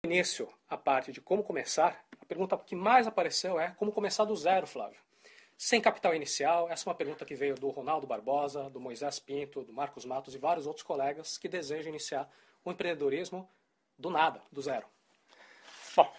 início a parte de como começar, a pergunta que mais apareceu é como começar do zero, Flávio. Sem capital inicial, essa é uma pergunta que veio do Ronaldo Barbosa, do Moisés Pinto, do Marcos Matos e vários outros colegas que desejam iniciar o empreendedorismo do nada, do zero. Bom,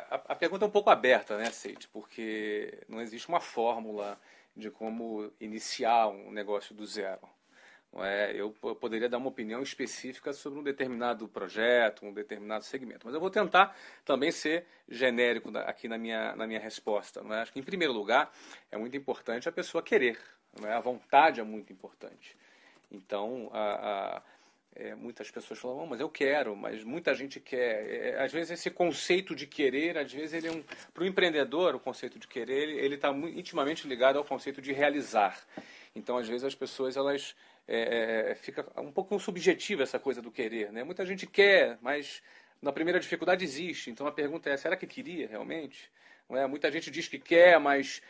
a pergunta é um pouco aberta, né, Cid? Porque não existe uma fórmula de como iniciar um negócio do zero. Eu poderia dar uma opinião específica sobre um determinado projeto, um determinado segmento, mas eu vou tentar também ser genérico aqui na minha resposta. Não é? Acho que, em primeiro lugar, é muito importante a pessoa querer. Não é? A vontade é muito importante. Então, muitas pessoas falam, mas eu quero, mas muita gente quer. Às vezes esse conceito de querer, às vezes ele para o empreendedor, o conceito de querer, ele está intimamente ligado ao conceito de realizar. Então, às vezes as pessoas fica um pouco subjetiva essa coisa do querer, né? Muita gente quer, mas na primeira dificuldade existe. Então a pergunta é, será que queria realmente? Não é? Muita gente diz que quer, mas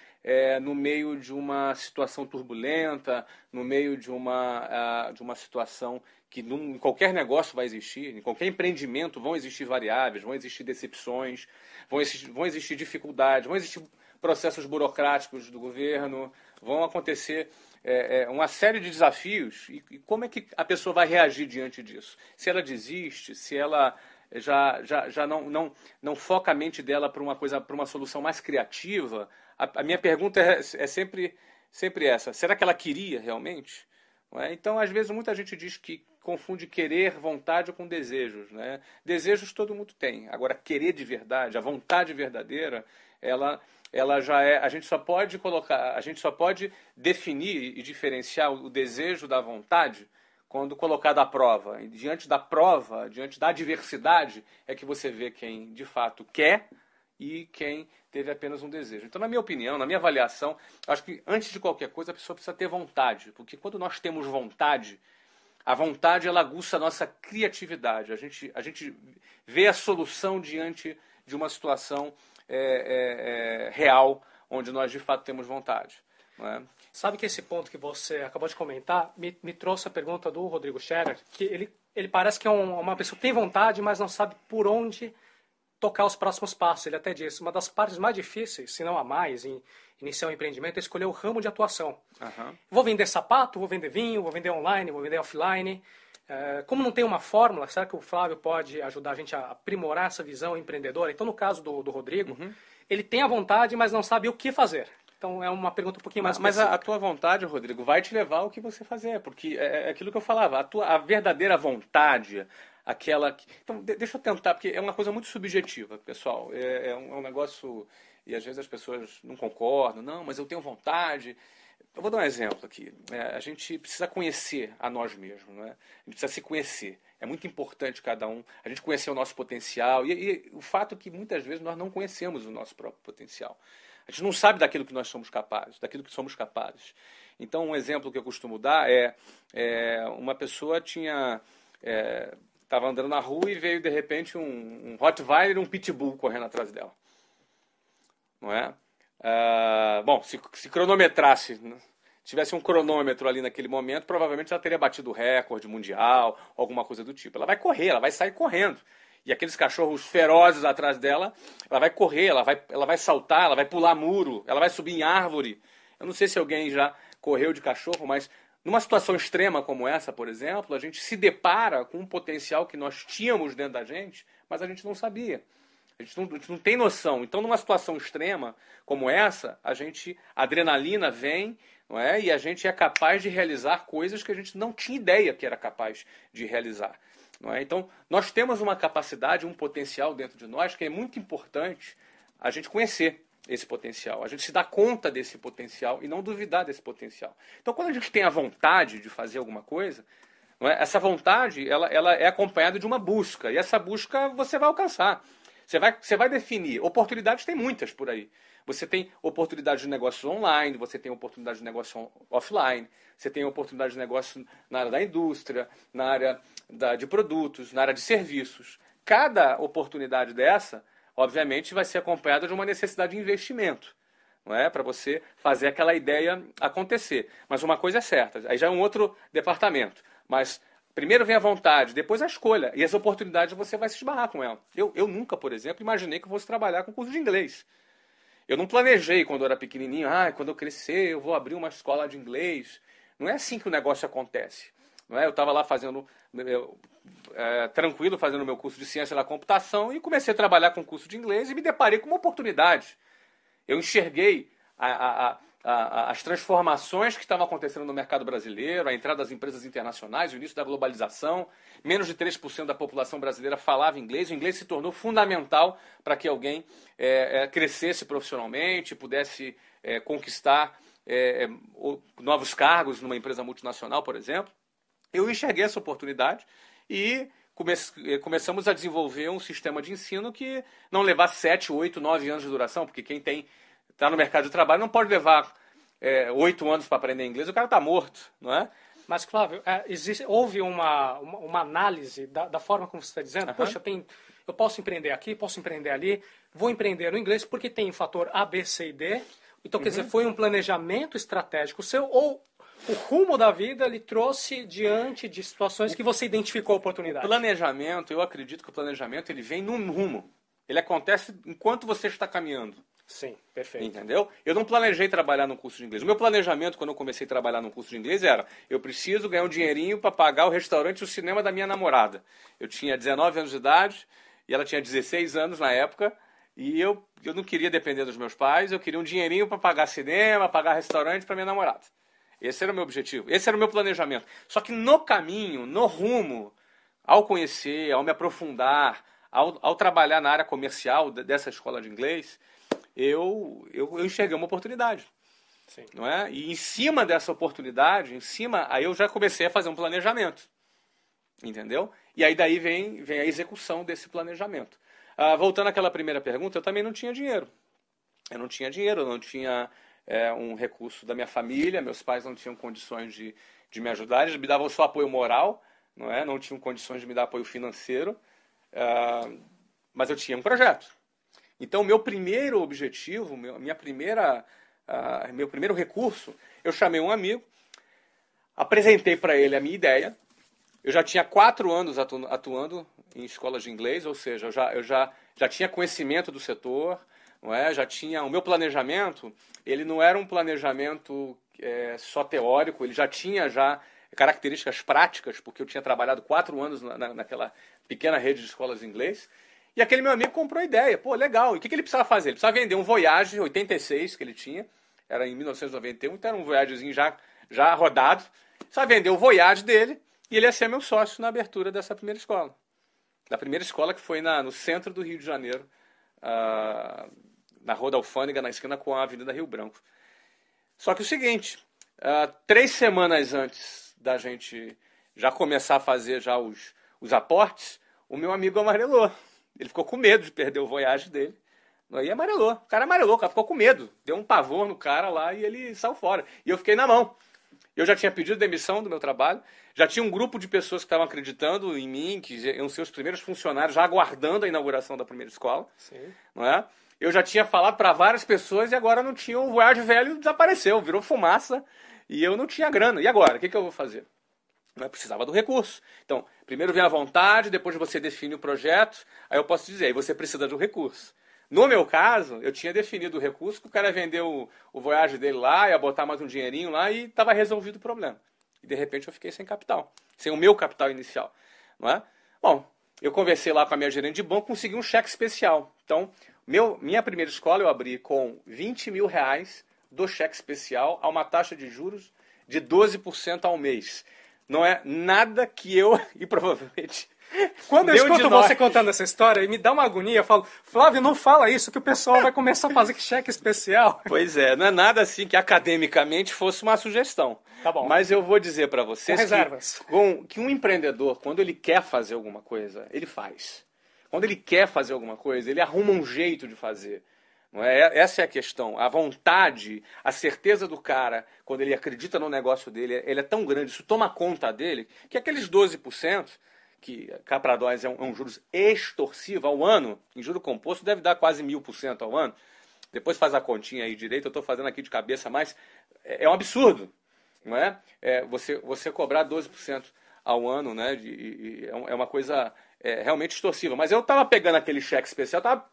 no meio de uma situação turbulenta, no meio de uma situação que em qualquer negócio vai existir, em qualquer empreendimento vão existir variáveis, vão existir decepções, vão existir dificuldades, vão existir processos burocráticos do governo, vão acontecer uma série de desafios. E como é que a pessoa vai reagir diante disso? Se ela desiste, se ela já não foca a mente dela para uma solução mais criativa, a minha pergunta é sempre essa: será que ela queria realmente? Não é? Então, às vezes, muita gente diz que confunde querer, vontade com desejos. Né? Desejos todo mundo tem. Agora, querer de verdade, a vontade verdadeira, ela já é. A gente só pode definir e diferenciar o desejo da vontade quando colocado à prova. E diante da prova, diante da adversidade, é que você vê quem de fato quer e quem teve apenas um desejo. Então, na minha opinião, na minha avaliação, acho que antes de qualquer coisa a pessoa precisa ter vontade, porque quando nós temos vontade, a vontade ela aguça a nossa criatividade. A gente vê a solução diante de uma situação real, onde nós de fato temos vontade. Não é? Sabe que esse ponto que você acabou de comentar me trouxe a pergunta do Rodrigo Scherer, que ele parece que é uma pessoa que tem vontade, mas não sabe por onde tocar os próximos passos. Ele até disse, uma das partes mais difíceis, se não a mais, em iniciar um empreendimento é escolher o ramo de atuação. Uhum. Vou vender sapato, vou vender vinho, vou vender online, vou vender offline. Como não tem uma fórmula, será que o Flávio pode ajudar a gente a aprimorar essa visão empreendedora? Então, no caso do Rodrigo, ele tem a vontade, mas não sabe o que fazer. Então, é uma pergunta um pouquinho mais Mas específica. a tua vontade, Rodrigo, vai te levar ao que você fazer, porque é aquilo que eu falava, a verdadeira vontade, aquela... Então, deixa eu tentar, porque é uma coisa muito subjetiva, pessoal. É um negócio... E às vezes as pessoas não concordam. Não, mas eu tenho vontade. Eu vou dar um exemplo aqui. A gente precisa conhecer a nós mesmos. Não é? A gente precisa se conhecer. É muito importante cada um. A gente conhecer o nosso potencial. E o fato é que muitas vezes nós não conhecemos o nosso próprio potencial. A gente não sabe daquilo que nós somos capazes, daquilo que somos capazes. Então, um exemplo que eu costumo dar uma pessoa estava andando na rua e veio, de repente, um Rottweiler e um Pitbull correndo atrás dela. Não é? Bom, se cronometrasse, né? Tivesse um cronômetro ali naquele momento, provavelmente ela teria batido o recorde mundial, alguma coisa do tipo. Ela vai correr, ela vai sair correndo. E aqueles cachorros ferozes atrás dela, ela vai correr, ela vai saltar, ela vai pular muro, ela vai subir em árvore. Eu não sei se alguém já correu de cachorro, mas numa situação extrema como essa, por exemplo, a gente se depara com um potencial que nós tínhamos dentro da gente, mas a gente não sabia. A gente não tem noção. Então, numa situação extrema como essa, a adrenalina vem, não é? E a gente é capaz de realizar coisas que a gente não tinha ideia que era capaz de realizar. Não é? Então, nós temos uma capacidade, um potencial dentro de nós que é muito importante a gente conhecer esse potencial, a gente se dar conta desse potencial e não duvidar desse potencial. Então, quando a gente tem a vontade de fazer alguma coisa, não é? Essa vontade ela é acompanhada de uma busca, e essa busca você vai alcançar. Você vai definir. Oportunidades tem muitas por aí. Você tem oportunidades de negócio online, você tem oportunidade de negócio offline, você tem oportunidade de negócio na área da indústria, na área de produtos, na área de serviços. Cada oportunidade dessa, obviamente, vai ser acompanhada de uma necessidade de investimento, não é? Para você fazer aquela ideia acontecer. Mas uma coisa é certa, aí já é um outro departamento, mas Primeiro vem a vontade, depois a escolha. E as oportunidades você vai se esbarrar com ela. Eu nunca, por exemplo, imaginei que eu fosse trabalhar com curso de inglês. Eu não planejei quando eu era pequenininho, quando eu crescer eu vou abrir uma escola de inglês. Não é assim que o negócio acontece. Não é? Eu estava lá tranquilo, fazendo meu curso de ciência da computação e comecei a trabalhar com curso de inglês e me deparei com uma oportunidade. Eu enxerguei as transformações que estavam acontecendo no mercado brasileiro, a entrada das empresas internacionais, o início da globalização. Menos de 3% da população brasileira falava inglês. O inglês se tornou fundamental para que alguém crescesse profissionalmente, pudesse conquistar novos cargos numa empresa multinacional, por exemplo. Eu enxerguei essa oportunidade e começamos a desenvolver um sistema de ensino que não levasse 7, 8, 9 anos de duração, porque quem está no mercado de trabalho não pode levar 8 anos para aprender inglês, o cara está morto, não é? Mas, Flávio, houve uma análise da forma como você está dizendo? Poxa, eu posso empreender aqui, posso empreender ali, vou empreender no inglês porque tem o fator A, B, C e D. Então, quer dizer, foi um planejamento estratégico seu ou o rumo da vida lhe trouxe diante de situações que você identificou a oportunidade? O planejamento, eu acredito que o planejamento ele vem num rumo. Ele acontece enquanto você está caminhando. Sim, perfeito. Entendeu? Eu não planejei trabalhar no curso de inglês. O meu planejamento, quando eu comecei a trabalhar no curso de inglês, era: eu preciso ganhar um dinheirinho para pagar o restaurante e o cinema da minha namorada. Eu tinha 19 anos de idade e ela tinha 16 anos na época. E eu não queria depender dos meus pais, eu queria um dinheirinho para pagar cinema, pagar restaurante para minha namorada. Esse era o meu objetivo, esse era o meu planejamento. Só que no caminho, no rumo, ao conhecer, ao me aprofundar, ao trabalhar na área comercial dessa escola de inglês, eu enxerguei uma oportunidade. Sim. Não é? E em cima dessa oportunidade, aí eu já comecei a fazer um planejamento. Entendeu? E aí daí vem a execução desse planejamento. Voltando àquela primeira pergunta, eu também não tinha dinheiro. Eu não tinha um recurso da minha família, meus pais não tinham condições de me ajudar, eles me davam só apoio moral, não tinham condições de me dar apoio financeiro, mas eu tinha um projeto. Então, meu primeiro objetivo, meu primeiro recurso, eu chamei um amigo, apresentei para ele a minha ideia. Eu já tinha 4 anos atuando em escolas de inglês, ou seja, eu já tinha conhecimento do setor, não é? Já tinha o meu planejamento, ele não era um planejamento só teórico, ele já tinha características práticas, porque eu tinha trabalhado 4 anos naquela pequena rede de escolas de inglês. E aquele meu amigo comprou a ideia. Pô, legal. E o que ele precisava fazer? Ele precisava vender um Voyage 86 que ele tinha, era em 1991, então era um Voyagezinho já rodado. Precisava vender o Voyage dele e ele ia ser meu sócio na abertura dessa primeira escola. Da primeira escola que foi no centro do Rio de Janeiro, na Rua da Alfândega, na esquina com a Avenida Rio Branco. Só que o seguinte, 3 semanas antes da gente já começar a fazer já os aportes, o meu amigo amarelou. Ele ficou com medo de perder o Voyage dele. Aí amarelou. O cara amarelou, o cara ficou com medo. Deu um pavor no cara lá e ele saiu fora. E eu fiquei na mão. Eu já tinha pedido demissão do meu trabalho, já tinha um grupo de pessoas que estavam acreditando em mim, que iam ser os primeiros funcionários, já aguardando a inauguração da primeira escola. Sim. Não é? Eu já tinha falado para várias pessoas e agora não tinha o Voyage velho, desapareceu, virou fumaça e eu não tinha grana. E agora? O que eu vou fazer? Eu precisava do recurso. Então, primeiro vem a vontade, depois você define o projeto, aí eu posso dizer, aí você precisa do recurso. No meu caso, eu tinha definido o recurso, que o cara vendeu o Voyage dele lá, ia botar mais um dinheirinho lá e estava resolvido o problema. E de repente eu fiquei sem capital, sem o meu capital inicial. Não é? Bom, eu conversei lá com a minha gerente de banco, consegui um cheque especial. Então, minha primeira escola eu abri com R$20 mil do cheque especial a uma taxa de juros de 12% ao mês. Não é nada que eu, e provavelmente... Quando eu escuto você contando essa história, me dá uma agonia, eu falo, Flávio, não fala isso, que o pessoal vai começar a fazer cheque especial. Pois é, não é nada assim que academicamente fosse uma sugestão. Tá bom. Mas eu vou dizer para vocês reservas. Que um empreendedor, quando ele quer fazer alguma coisa, ele faz. Quando ele quer fazer alguma coisa, ele arruma um jeito de fazer. Não é? Essa é a questão. A vontade, a certeza do cara, quando ele acredita no negócio dele, ele é tão grande, isso toma conta dele, que aqueles 12%, que cá para nós é um juros extorsivo ao ano, em juro composto deve dar quase 1000% ao ano. Depois faz a continha aí direito, eu estou fazendo aqui de cabeça, mas é um absurdo. Não é? Você cobrar 12% ao ano, né? É uma coisa realmente extorsiva. Mas eu estava pegando aquele cheque especial, estava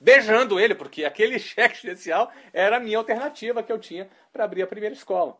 beijando ele, porque aquele cheque especial era a minha alternativa que eu tinha para abrir a primeira escola.